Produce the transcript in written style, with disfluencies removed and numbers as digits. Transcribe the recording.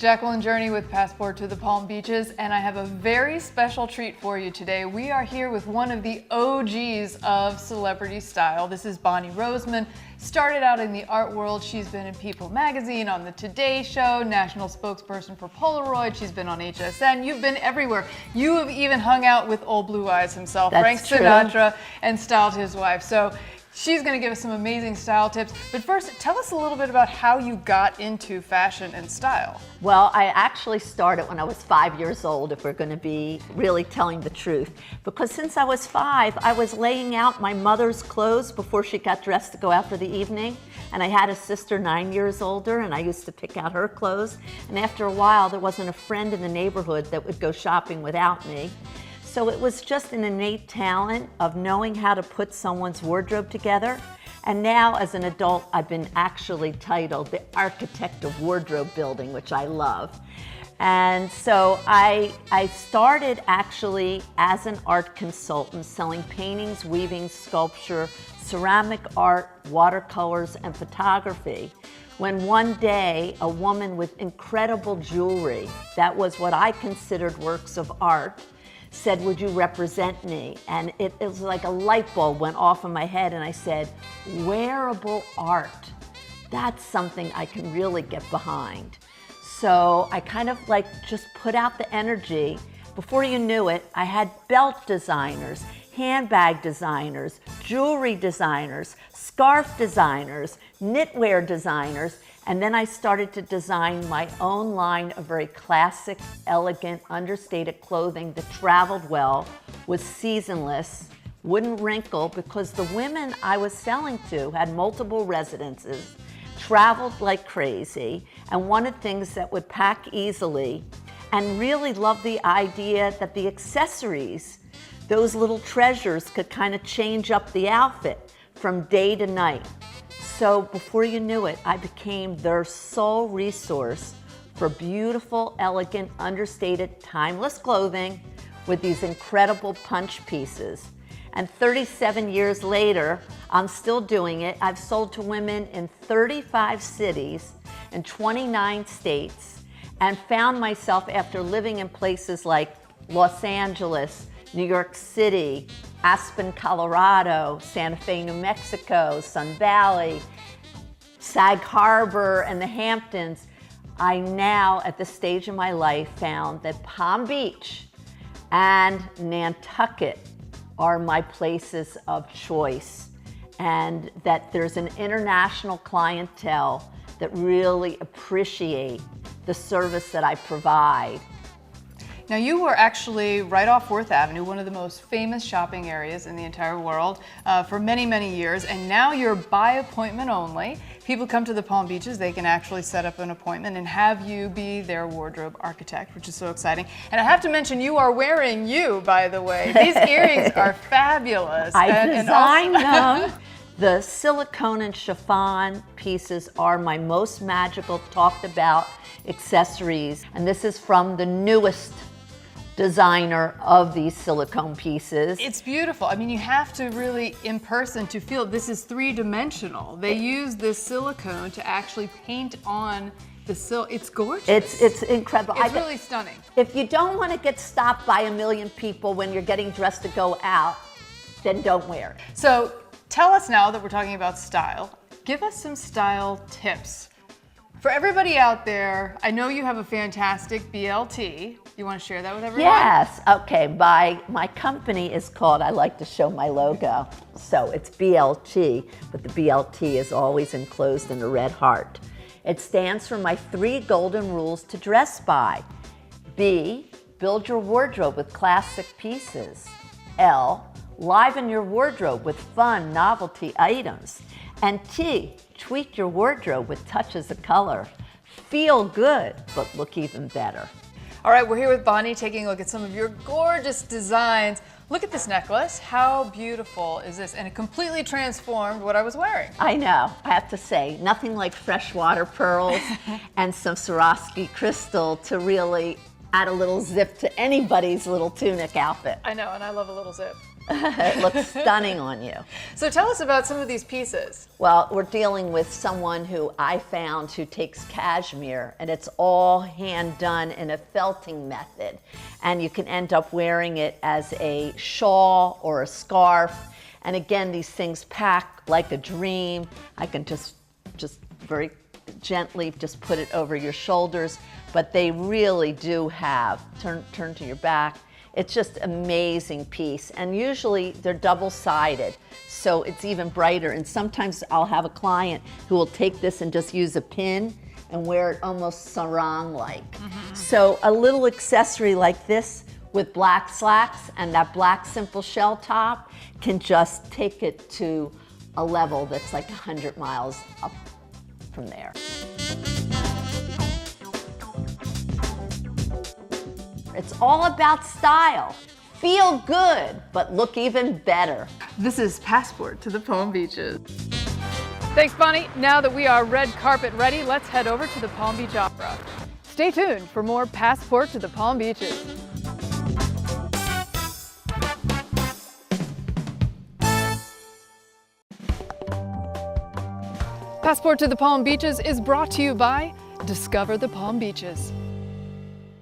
Jacqueline Journey with Passport to the Palm Beaches, and I have a very special treat for you today. We are here with one of the OGs of celebrity style. This is Bonnie Roseman. Started out in the art world. She's been in People magazine, on the Today Show, national spokesperson for Polaroid. She's been on HSN. You've been everywhere. You have even hung out with Old Blue Eyes himself, Frank Sinatra, and styled his wife. So she's going to give us some amazing style tips. But first, tell us a little bit about how you got into fashion and style. Well, I actually started when I was 5 years old, if we're going to be really telling the truth. Because since I was 5, I was laying out my mother's clothes before she got dressed to go out for the evening. And I had a sister 9 years older, and I used to pick out her clothes. And after a while, there wasn't a friend in the neighborhood that would go shopping without me. So it was just an innate talent of knowing how to put someone's wardrobe together. And now as an adult, I've been actually titled the architect of wardrobe building, which I love. And so I started actually as an art consultant selling paintings, weaving, sculpture, ceramic art, watercolors, and photography. When one day a woman with incredible jewelry, that was what I considered works of art, said, "Would you represent me?" And it was like a light bulb went off in my head, and I said, wearable art, that's something I can really get behind. So I kind of like just put out the energy. Before you knew it, I had belt designers, handbag designers, jewelry designers, scarf designers, knitwear designers, and then I started to design my own line of very classic, elegant, understated clothing that traveled well, was seasonless, wouldn't wrinkle, because the women I was selling to had multiple residences, traveled like crazy, and wanted things that would pack easily, and really loved the idea that the accessories, those little treasures, could kind of change up the outfit from day to night. So before you knew it, I became their sole resource for beautiful, elegant, understated, timeless clothing with these incredible punch pieces. And 37 years later, I'm still doing it. I've sold to women in 35 cities in 29 states, and found myself, after living in places like Los Angeles, New York City, Aspen, Colorado, Santa Fe, New Mexico, Sun Valley, Sag Harbor, and the Hamptons, I now, at this stage in my life, found that Palm Beach and Nantucket are my places of choice, and that there's an international clientele that really appreciate the service that I provide. Now, you were actually right off 4th Avenue, one of the most famous shopping areas in the entire world for many, many years, and now you're by appointment only. People come to the Palm Beaches, they can actually set up an appointment and have you be their wardrobe architect, which is so exciting. And I have to mention, you are wearing you, by the way. These earrings are fabulous. I designed them. The silicone and chiffon pieces are my most magical, talked about accessories, and this is from the newest designer of these silicone pieces. It's beautiful. I mean, you have to really, in person, to feel this is three-dimensional. They use this silicone to actually paint on the silk. It's gorgeous. It's incredible. It's really stunning. If you don't want to get stopped by a million people when you're getting dressed to go out, then don't wear it. So tell us, now that we're talking about style, give us some style tips. For everybody out there, I know you have a fantastic BLT. You want to share that with everyone? Yes. Okay. My company is called, I like to show my logo. So it's BLT, but the BLT is always enclosed in a red heart. It stands for my 3 golden rules to dress by. B, build your wardrobe with classic pieces. L, liven your wardrobe with fun novelty items. And T, tweak your wardrobe with touches of color. Feel good, but look even better. All right, we're here with Bonnie taking a look at some of your gorgeous designs. Look at this necklace. How beautiful is this? And it completely transformed what I was wearing. I know, I have to say, nothing like freshwater pearls and some Swarovski crystal to really add a little zip to anybody's little tunic outfit. I know, and I love a little zip. It looks stunning on you. So tell us about some of these pieces. Well, we're dealing with someone who I found who takes cashmere, and it's all hand done in a felting method. And you can end up wearing it as a shawl or a scarf. And again, these things pack like a dream. I can just very gently just put it over your shoulders, but they really do have, turn to your back. It's just amazing piece, and usually they're double-sided, so it's even brighter. And sometimes I'll have a client who will take this and just use a pin and wear it almost sarong-like. So a little accessory like this with black slacks and that black simple shell top can just take it to a level that's like 100 miles up from there. It's all about style. Feel good, but look even better. This is Passport to the Palm Beaches. Thanks, Bonnie. Now that we are red carpet ready, let's head over to the Palm Beach Opera. Stay tuned for more Passport to the Palm Beaches. Passport to the Palm Beaches is brought to you by Discover the Palm Beaches.